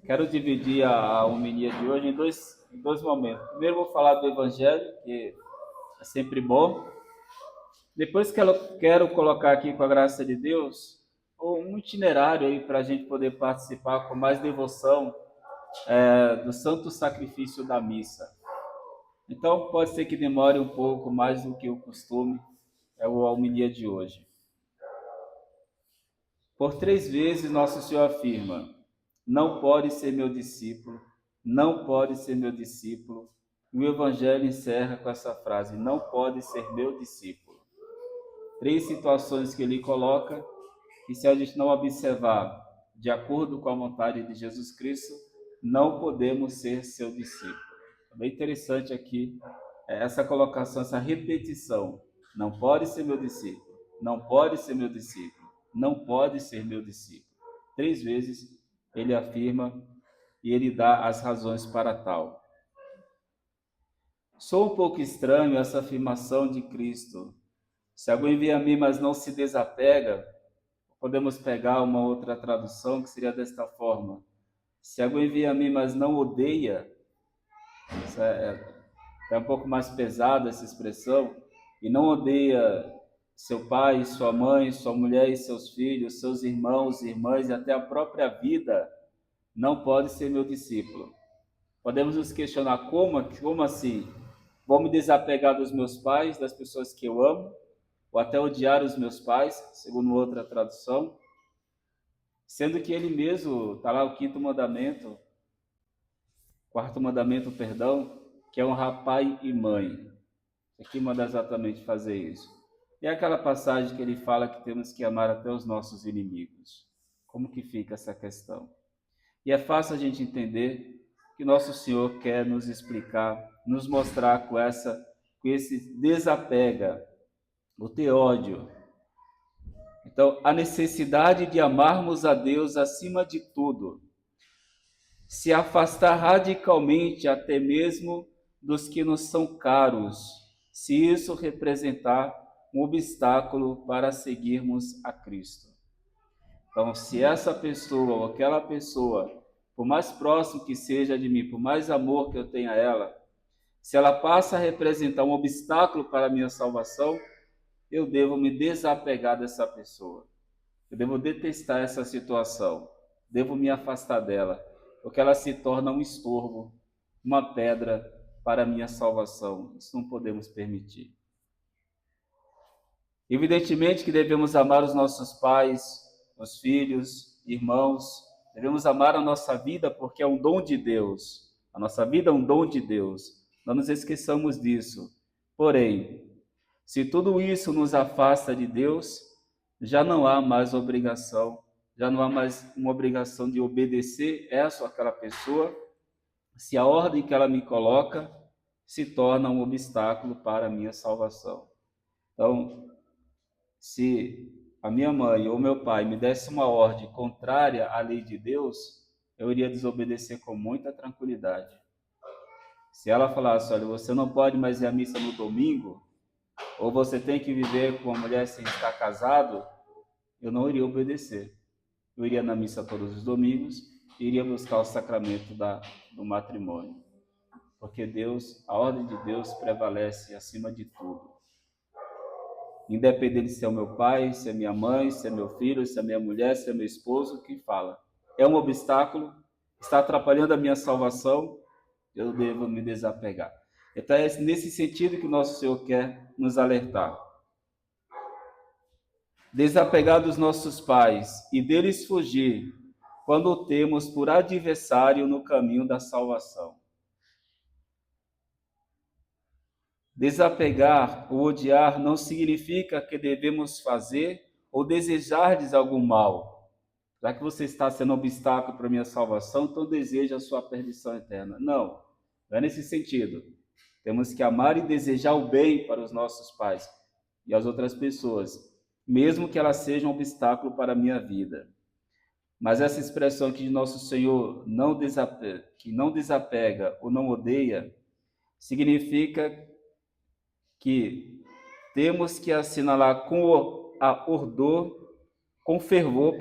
Quero dividir a homilia de hoje em dois momentos. Primeiro, vou falar do Evangelho, que é sempre bom. Depois, quero colocar aqui, com a graça de Deus, um itinerário aí para a gente poder participar com mais devoção do santo sacrifício da missa. Então, pode ser que demore um pouco mais do que o costume, a homilia de hoje. Por 3 vezes, Nosso Senhor afirma: não pode ser meu discípulo, não pode ser meu discípulo. E o Evangelho encerra com essa frase: não pode ser meu discípulo. 3 situações que ele coloca, que se a gente não observar de acordo com a vontade de Jesus Cristo, não podemos ser seu discípulo. É bem interessante aqui essa colocação, essa repetição: não pode ser meu discípulo, não pode ser meu discípulo, não pode ser meu discípulo. 3 vezes ele afirma e ele dá as razões para tal. Sou um pouco estranho essa afirmação de Cristo. Se alguém vem a mim, mas não se desapega, podemos pegar uma outra tradução que seria desta forma: se alguém vem a mim, mas não odeia, é um pouco mais pesada essa expressão, e não odeia seu pai, sua mãe, sua mulher e seus filhos, seus irmãos, irmãs e até a própria vida, não pode ser meu discípulo. Podemos nos questionar como assim? Vou me desapegar dos meus pais, das pessoas que eu amo, ou até odiar os meus pais, segundo outra tradução, sendo que ele mesmo, está lá o quarto mandamento, perdão, que é honrar pai e mãe. Aqui manda exatamente fazer isso. E aquela passagem que ele fala que temos que amar até os nossos inimigos. Como que fica essa questão? E é fácil a gente entender que nosso Senhor quer nos explicar, nos mostrar com esse desapega, o teódio. Então, a necessidade de amarmos a Deus acima de tudo, se afastar radicalmente até mesmo dos que nos são caros, se isso representar um obstáculo para seguirmos a Cristo. Então, se essa pessoa ou aquela pessoa, por mais próximo que seja de mim, por mais amor que eu tenha a ela, se ela passa a representar um obstáculo para a minha salvação, eu devo me desapegar dessa pessoa. Eu devo detestar essa situação. Devo me afastar dela, porque ela se torna um estorvo, uma pedra para a minha salvação. Isso não podemos permitir. Evidentemente que devemos amar os nossos pais, os filhos, irmãos. Devemos amar a nossa vida porque é um dom de Deus. A nossa vida é um dom de Deus. Não nos esqueçamos disso. Porém, se tudo isso nos afasta de Deus, já não há mais obrigação, já não há mais uma obrigação de obedecer essa ou aquela pessoa, se a ordem que ela me coloca se torna um obstáculo para a minha salvação. Então, se a minha mãe ou meu pai me desse uma ordem contrária à lei de Deus, eu iria desobedecer com muita tranquilidade. Se ela falasse: olha, você não pode mais ir à missa no domingo, ou você tem que viver com uma mulher sem estar casado, eu não iria obedecer. Eu iria na missa todos os domingos e iria buscar o sacramento do matrimônio. Porque Deus, a ordem de Deus prevalece acima de tudo. Independente se é o meu pai, se é minha mãe, se é meu filho, se é minha mulher, se é meu esposo, quem fala. É um obstáculo, está atrapalhando a minha salvação, eu devo me desapegar. Então é nesse sentido que o nosso Senhor quer nos alertar. Desapegar dos nossos pais e deles fugir quando o temos por adversário no caminho da salvação. Desapegar ou odiar não significa que devemos fazer ou desejar-lhes algum mal. Já que você está sendo obstáculo para a minha salvação, então deseja a sua perdição eterna. Não, não é nesse sentido. Temos que amar e desejar o bem para os nossos pais e as outras pessoas, mesmo que elas sejam um obstáculo para a minha vida. Mas essa expressão aqui de nosso Senhor, que não desapega ou não odeia, significa que temos que assinalar com fervor,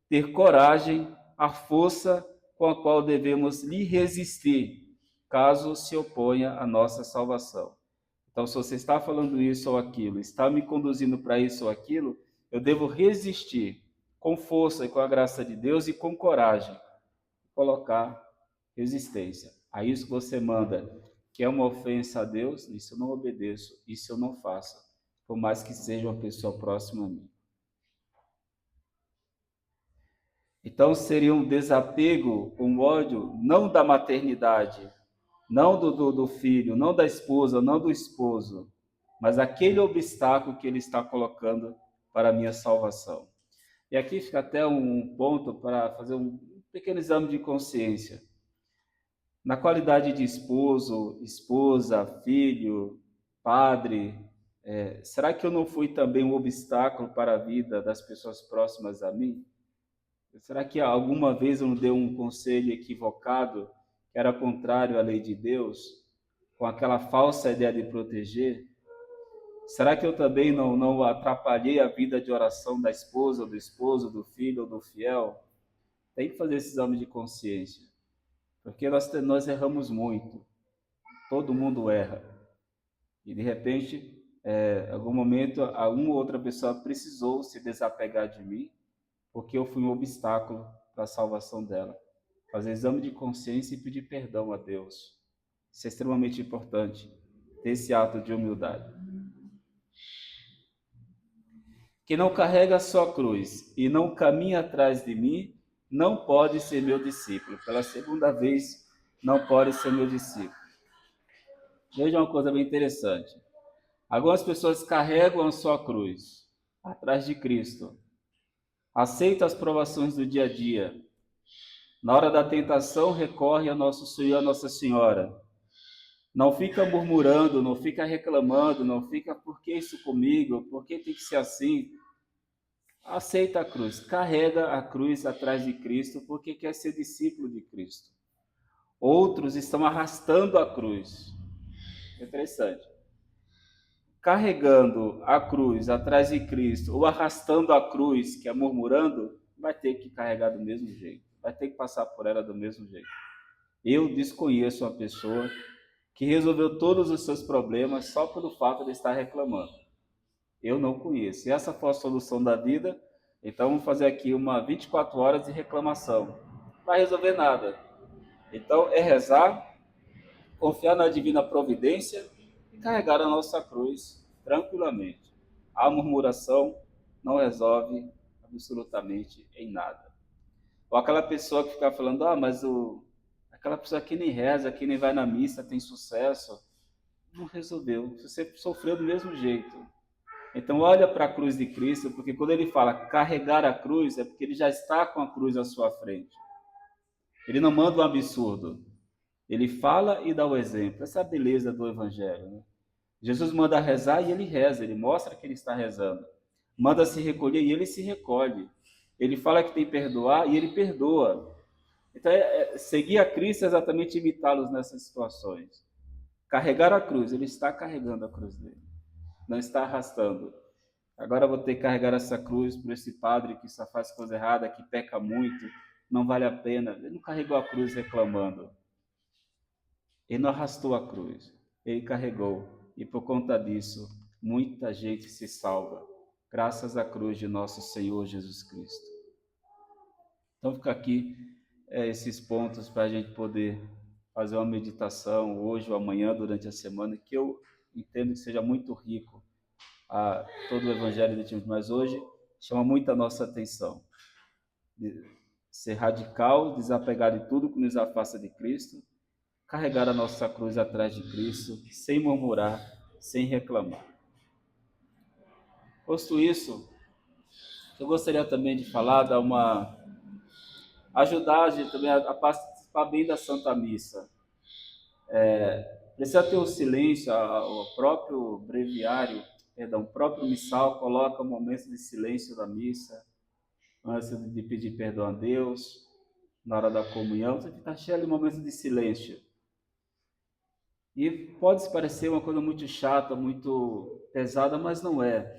ter coragem, a força com a qual devemos lhe resistir, caso se oponha à nossa salvação. Então, se você está falando isso ou aquilo, está me conduzindo para isso ou aquilo, eu devo resistir com força e com a graça de Deus e com coragem, colocar resistência. A isso que você manda, que é uma ofensa a Deus, isso eu não obedeço, isso eu não faço, por mais que seja uma pessoa próxima a mim. Então, seria um desapego, um ódio, não da maternidade, não do filho, não da esposa, não do esposo, mas aquele obstáculo que ele está colocando para a minha salvação. E aqui fica até um ponto para fazer um pequeno exame de consciência. Na qualidade de esposo, esposa, filho, padre, será que eu não fui também um obstáculo para a vida das pessoas próximas a mim? Será que alguma vez eu não dei um conselho equivocado, que era contrário à lei de Deus, com aquela falsa ideia de proteger? Será que eu também não atrapalhei a vida de oração da esposa, do esposo, do filho ou do fiel? Tem que fazer esse exame de consciência, porque nós erramos muito, todo mundo erra. E de repente, em algum momento, alguma outra pessoa precisou se desapegar de mim, porque eu fui um obstáculo para a salvação dela. Fazer exame de consciência e pedir perdão a Deus. Isso é extremamente importante, ter esse ato de humildade. Que não carrega a sua cruz e não caminha atrás de mim, não pode ser meu discípulo. Pela segunda vez, não pode ser meu discípulo. Veja uma coisa bem interessante. Algumas pessoas carregam a sua cruz atrás de Cristo, aceitam as provações do dia a dia. Na hora da tentação, recorre a nosso Senhor e a Nossa Senhora. Não fica murmurando, não fica reclamando, não fica, por que isso comigo? Por que tem que ser assim? Aceita a cruz, carrega a cruz atrás de Cristo, porque quer ser discípulo de Cristo. Outros estão arrastando a cruz. Interessante. Carregando a cruz atrás de Cristo, ou arrastando a cruz, que é murmurando, vai ter que carregar do mesmo jeito. Vai ter que passar por ela do mesmo jeito. Eu desconheço uma pessoa que resolveu todos os seus problemas só pelo fato de estar reclamando. Eu não conheço. Se essa for a solução da vida, então vamos fazer aqui uma 24 horas de reclamação. Não vai resolver nada. Então é rezar, confiar na divina providência e carregar a nossa cruz tranquilamente. A murmuração não resolve absolutamente em nada. Ou aquela pessoa que fica falando, mas aquela pessoa que nem reza, que nem vai na missa, tem sucesso. Não resolveu. Você sofreu do mesmo jeito. Então olha para a cruz de Cristo, porque quando ele fala carregar a cruz, é porque ele já está com a cruz à sua frente. Ele não manda um absurdo. Ele fala e dá o exemplo. Essa é a beleza do Evangelho, né? Jesus manda rezar e ele reza, ele mostra que ele está rezando. Manda se recolher e ele se recolhe. Ele fala que tem que perdoar e ele perdoa. Então, seguir a Cristo é exatamente imitá-los nessas situações. Carregar a cruz, ele está carregando a cruz dele, não está arrastando. Agora eu vou ter que carregar essa cruz por esse padre que só faz coisa errada, que peca muito, não vale a pena. Ele não carregou a cruz reclamando. Ele não arrastou a cruz, ele carregou. E por conta disso, muita gente se salva, graças à cruz de nosso Senhor Jesus Cristo. Então fica aqui esses pontos para a gente poder fazer uma meditação hoje ou amanhã, durante a semana, que eu entendo que seja muito rico a todo o Evangelho de Timóteo, mas hoje chama muito a nossa atenção. De ser radical, desapegar de tudo que nos afasta de Cristo, carregar a nossa cruz atrás de Cristo, sem murmurar, sem reclamar. Posto isso, eu gostaria também de falar, ajudar a gente também a participar bem da Santa Missa. Precisa ter o silêncio, o próprio breviário, o próprio missal coloca momentos de silêncio da missa, antes de pedir perdão a Deus, na hora da comunhão, você está cheio de momentos de silêncio. E pode parecer uma coisa muito chata, muito pesada, mas não é.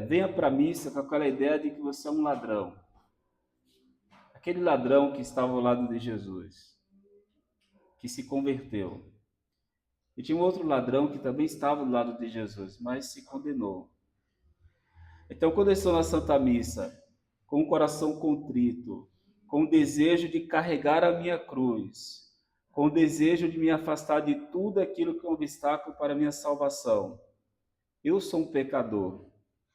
Venha para a missa com aquela ideia de que você é um ladrão. aquele ladrão que estava ao lado de Jesus, que se converteu. E tinha um outro ladrão que também estava do lado de Jesus, mas se condenou. Então, quando eu estou na Santa Missa, com o coração contrito, com o desejo de carregar a minha cruz, com o desejo de me afastar de tudo aquilo que é um obstáculo para a minha salvação, eu sou um pecador,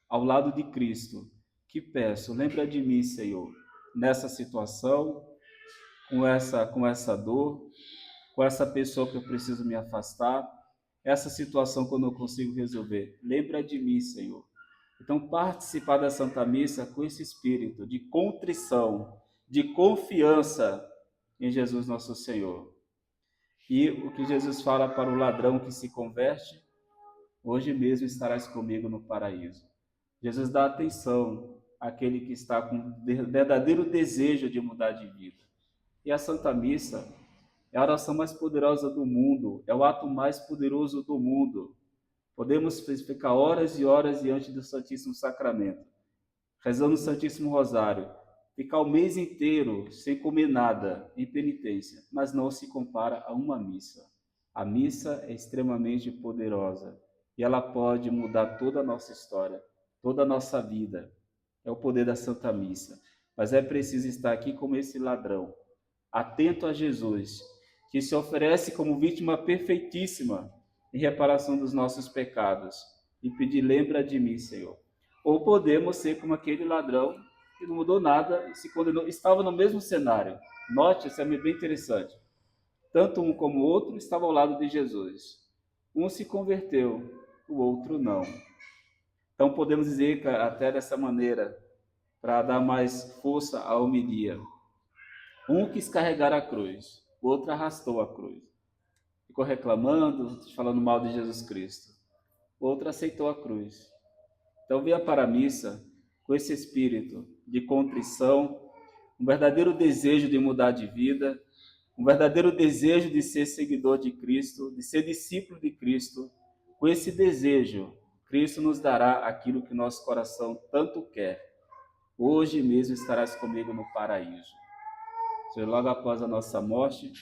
ao lado de Cristo, que peço, lembra de mim, Senhor, nessa situação, com essa dor, com essa pessoa que eu preciso me afastar, essa situação que eu não consigo resolver. Lembra de mim, Senhor. Então, participar da Santa Missa com esse espírito de contrição, de confiança em Jesus nosso Senhor. E o que Jesus fala para o ladrão que se converte, hoje mesmo estarás comigo no paraíso. Jesus dá atenção àquele que está com verdadeiro desejo de mudar de vida. E a Santa Missa é a oração mais poderosa do mundo, é o ato mais poderoso do mundo. Podemos ficar horas e horas diante do Santíssimo Sacramento, rezando o Santíssimo Rosário, ficar o mês inteiro sem comer nada, em penitência, mas não se compara a uma missa. A missa é extremamente poderosa e ela pode mudar toda a nossa história, toda a nossa vida. É o poder da Santa Missa. Mas é preciso estar aqui como esse ladrão, atento a Jesus, que se oferece como vítima perfeitíssima em reparação dos nossos pecados, e pedir, lembra de mim, Senhor. Ou podemos ser como aquele ladrão que não mudou nada e se condenou, estava no mesmo cenário. Note, isso é bem interessante. Tanto um como o outro estavam ao lado de Jesus. Um se converteu, o outro não. Então podemos dizer até dessa maneira, para dar mais força à homilia. Um quis carregar a cruz, o outro arrastou a cruz. Ficou reclamando, falando mal de Jesus Cristo. O outro aceitou a cruz. Então venha para a missa com esse espírito de contrição, um verdadeiro desejo de mudar de vida, um verdadeiro desejo de ser seguidor de Cristo, de ser discípulo de Cristo. Com esse desejo, Cristo nos dará aquilo que nosso coração tanto quer. Hoje mesmo estarás comigo no paraíso. Seja, logo após a nossa morte,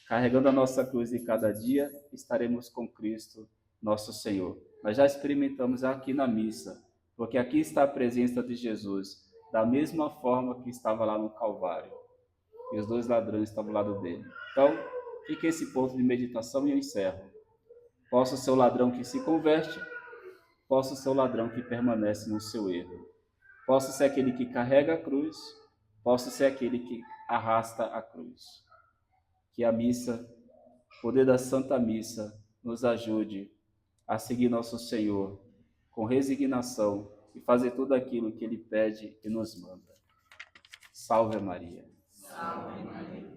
carregando a nossa cruz de cada dia, estaremos com Cristo, nosso Senhor. Nós já experimentamos aqui na missa, porque aqui está a presença de Jesus, da mesma forma que estava lá no Calvário. E os dois ladrões estavam ao lado dele. Então, fica esse ponto de meditação e eu encerro. Posso ser o ladrão que se converte, posso ser o ladrão que permanece no seu erro. Posso ser aquele que carrega a cruz, posso ser aquele que arrasta a cruz. Que a missa, o poder da Santa Missa, nos ajude a seguir nosso Senhor com resignação e fazer tudo aquilo que Ele pede e nos manda. Salve Maria. Salve Maria.